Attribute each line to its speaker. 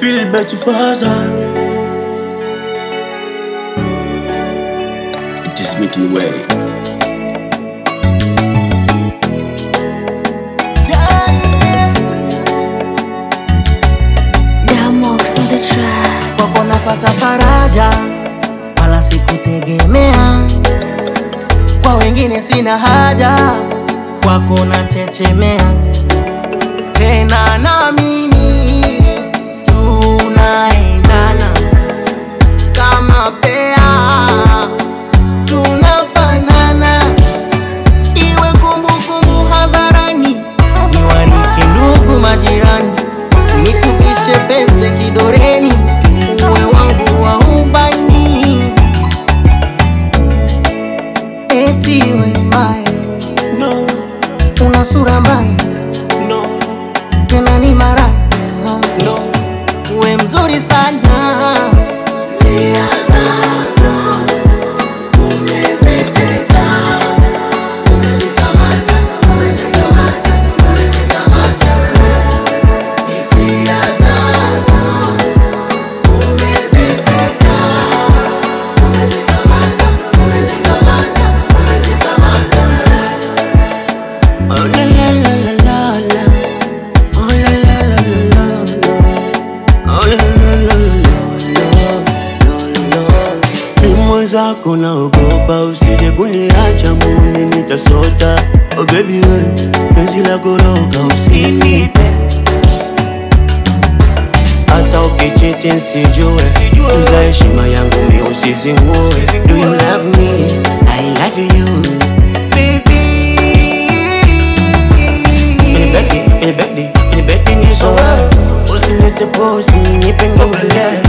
Speaker 1: feel better faster. It is making way.
Speaker 2: Kwako napata faraja, wala sikutegemea. Kwa wengine sina haja, kwako nachechemea. Tena naamini tunaendana kama pea, tunafanana. Iwe kumbukumbu hadharani, niwarike ndugu majirani, nikuvishe pete kidoreni, uwe wangu wa ubani. Eti we mbaya,
Speaker 1: No,
Speaker 2: una sura mbaya,
Speaker 1: no,
Speaker 2: tena ni maraya.
Speaker 1: no.
Speaker 2: Uwe mzuri sana.
Speaker 1: Oh la la la la la la. Oh la la la la la la. Oh la la la la la. Mimo zako naogopa usije kuniacha muni nitasota. Oh baby we, penzi lako loka usinipe. Hata ukichiti nsijue, tuza heshima yangu mi usizingue. Do you love me? I love you baby. Baby, ni so usilete posi nipe ngongole.